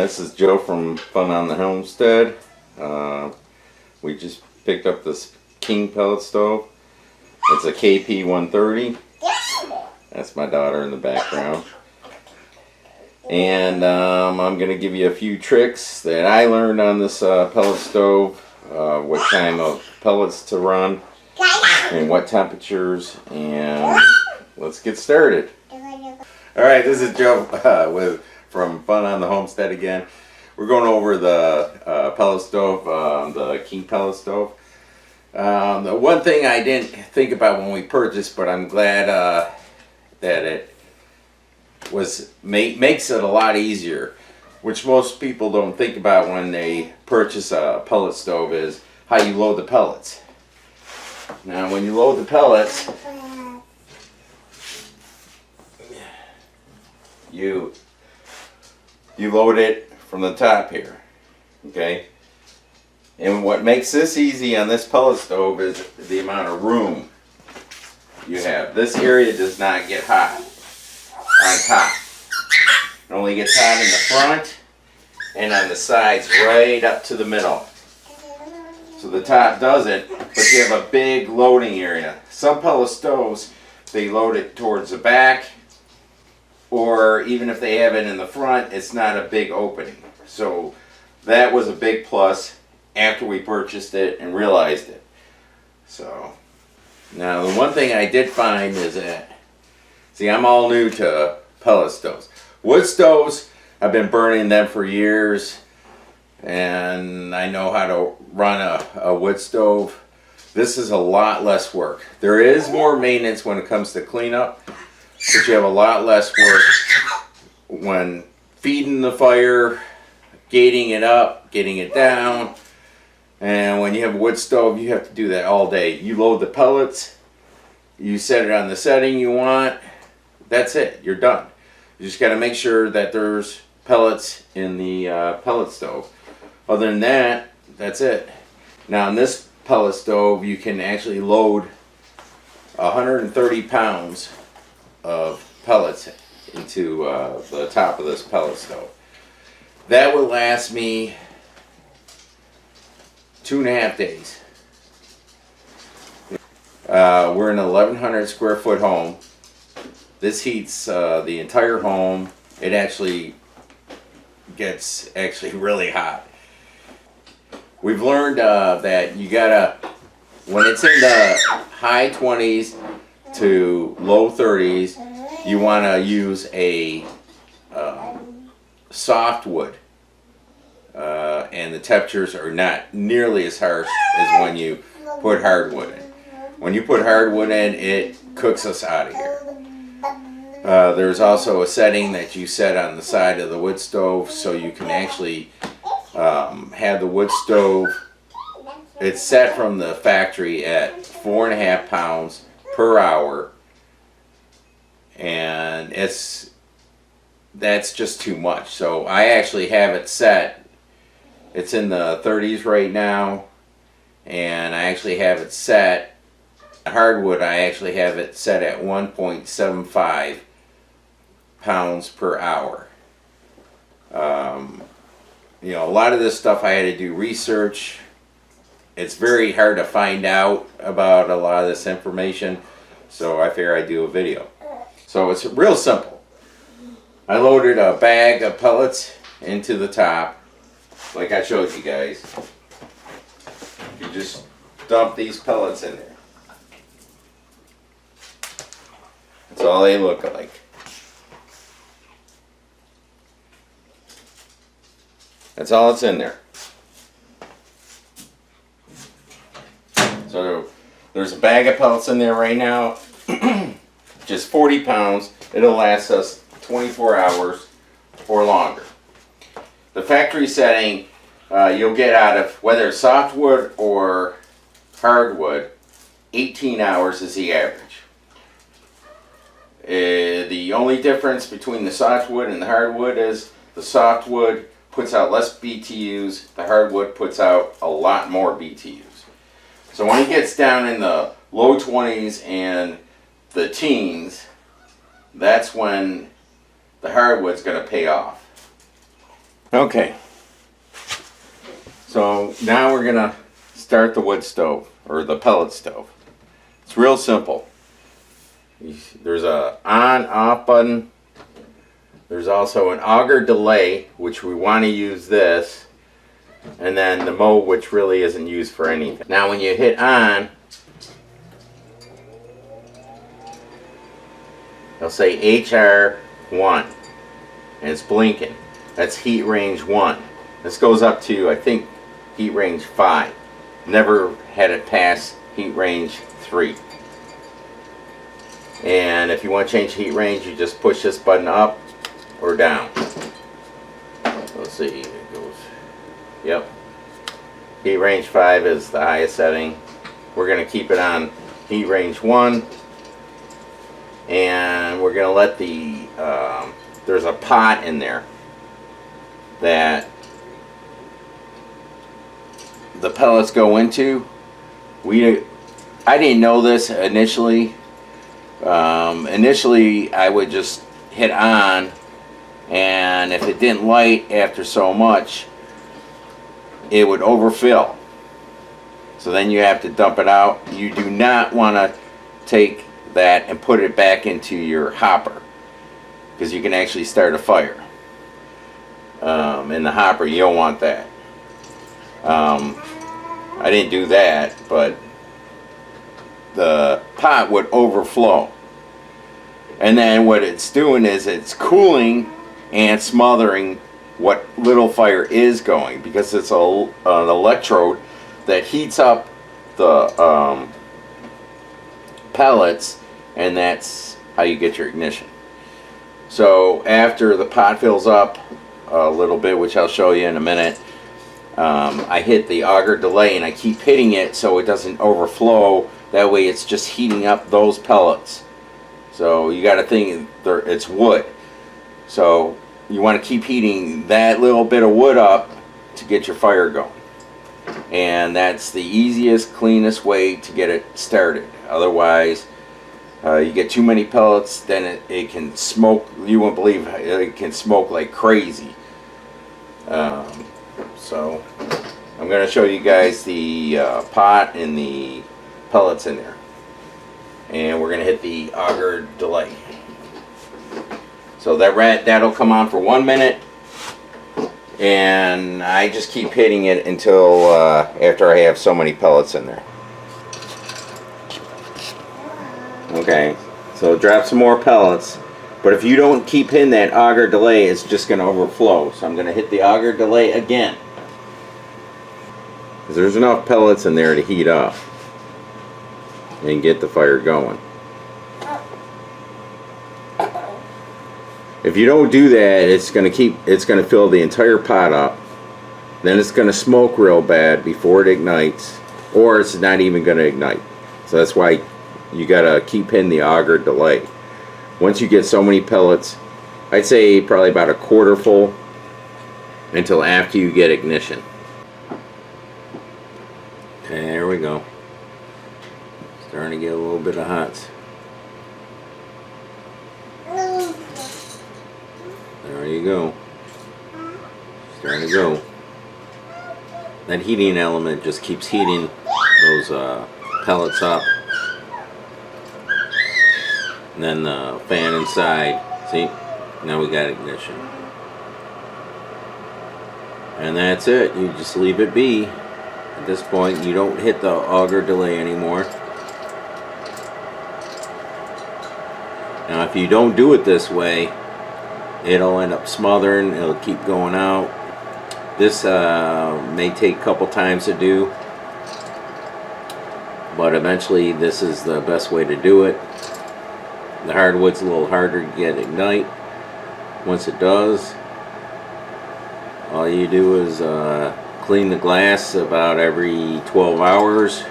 This is Joe from Fun on the Homestead. We just picked up this King pellet stove. It's a KP 130. That's my daughter in the background. And I'm going to give you a few tricks that I learned on this pellet stove. What kind of pellets to run and what temperatures. And let's get started. Alright, this is Joe from Fun on the Homestead again. We're going over the pellet stove, the King pellet stove. The one thing I didn't think about when we purchased, but I'm glad that it makes it a lot easier, which most people don't think about when they purchase a pellet stove, is how you load the pellets. Now when you load the pellets, you load it from the top here, okay? And what makes this easy on this pellet stove is the amount of room you have. This area does not get hot on top. It only gets hot in the front and on the sides right up to the middle. So the top doesn't, but you have a big loading area. Some pellet stoves, they load it towards the back, or even if they have it in the front, it's not a big opening. So that was a big plus after we purchased it and realized it. So now the one thing I did find is that, see, I'm all new to pellet stoves. Wood stoves, I've been burning them for years, and I know how to run a wood stove. This is a lot less work. There is more maintenance when it comes to cleanup, but you have a lot less work when feeding the fire, gating it up, getting it down. And when you have a wood stove, you have to do that all day. You load the pellets, you set it on the setting you want, that's it, you're done. You just got to make sure that there's pellets in the pellet stove. Other than that, that's it. Now in this pellet stove, you can actually load 130 pounds of pellets into the top of this pellet stove. That would last me 2.5 days. We're in an 1,100 square foot home. This heats the entire home. It actually gets really hot. We've learned that you gotta, when it's in the high 20s to low 30s, you want to use a soft wood, and the temperatures are not nearly as harsh as when you put hardwood in. When you put hardwood in, it cooks us out of here. There's also a setting that you set on the side of the wood stove, so you can actually have the wood stove. It's set from the factory at 4.5 pounds per hour, and that's just too much. So I actually have it set, it's in the 30s right now, and I actually have it set, hardwood, I actually have it set at 1.75 pounds per hour. You know, a lot of this stuff I had to do research. It's very hard to find out about a lot of this information, so I figure I'd do a video. So it's real simple. I loaded a bag of pellets into the top, like I showed you guys. You just dump these pellets in there. That's all they look like. That's all that's in there. So there's a bag of pellets in there right now, just 40 pounds. It'll last us 24 hours or longer. The factory setting you'll get out of, whether it's softwood or hardwood, 18 hours is the average. The only difference between the softwood and the hardwood is the softwood puts out less BTUs, the hardwood puts out a lot more BTUs. So when it gets down in the low 20s and the teens, that's when the hardwood's going to pay off. Okay, so now we're gonna start the wood stove, or the pellet stove. It's real simple. There's a on/off button. There's also an auger delay, which we want to use this, and then the mode, which really isn't used for anything. Now when you hit on, it'll say HR1, and it's blinking. That's heat range 1. This goes up to, I think, heat range 5. Never had it pass heat range 3. And if you want to change heat range, you just push this button up or down. Let's see, it goes, yep. Heat range 5 is the highest setting. We're going to keep it on heat range 1. And we're going to let the, there's a pot in there that the pellets go into. I didn't know this initially. Initially I would just hit on, and if it didn't light after so much, it would overfill. So then you have to dump it out. You do not want to take that and put it back into your hopper, because you can actually start a fire. In the hopper, you don't want that. I didn't do that, but the pot would overflow. And then what it's doing is it's cooling and smothering what little fire is going, because it's an electrode that heats up the pellets, and that's how you get your ignition. So after the pot fills up a little bit, which I'll show you in a minute, I hit the auger delay, and I keep hitting it so it doesn't overflow. That way it's just heating up those pellets. So you got to think it's wood, so you want to keep heating that little bit of wood up to get your fire going. And that's the easiest, cleanest way to get it started. Otherwise, you get too many pellets, then it can smoke. You won't believe it can smoke like crazy. So I'm going to show you guys the pot and the pellets in there. And we're going to hit the auger delay. So that'll come on for 1 minute. And I just keep hitting it until after I have so many pellets in there. Okay, so drop some more pellets. But if you don't keep hitting that auger delay, it's just going to overflow. So I'm going to hit the auger delay again, because there's enough pellets in there to heat up and get the fire going. If you don't do that, it's going to fill the entire pot up. Then it's going to smoke real bad before it ignites, or it's not even going to ignite. So that's why you got to keep hitting the auger delay. Once you get so many pellets, I'd say probably about a quarter full until after you get ignition. Okay, there we go. Starting to get a little bit of hot. There you go. Starting to go. That heating element just keeps heating those pellets up. And then the fan inside. See? Now we got ignition. And that's it. You just leave it be. At this point, you don't hit the auger delay anymore. Now, if you don't do it this way, it'll end up smothering. It'll keep going out. This may take a couple times to do, but eventually this is the best way to do it. The hardwood's a little harder to get ignite. Once it does, all you do is clean the glass about every 12 hours.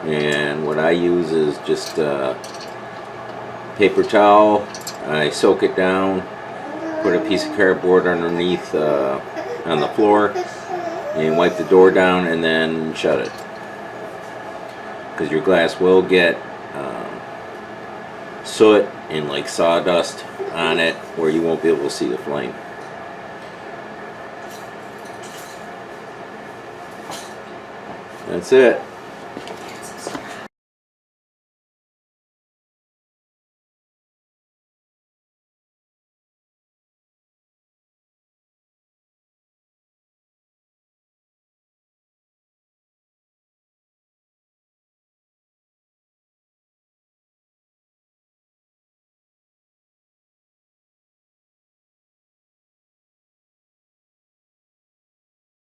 And what I use is just paper towel. I soak it down, put a piece of cardboard underneath on the floor, and wipe the door down, and then shut it. Because your glass will get soot and like sawdust on it, where you won't be able to see the flame. That's it.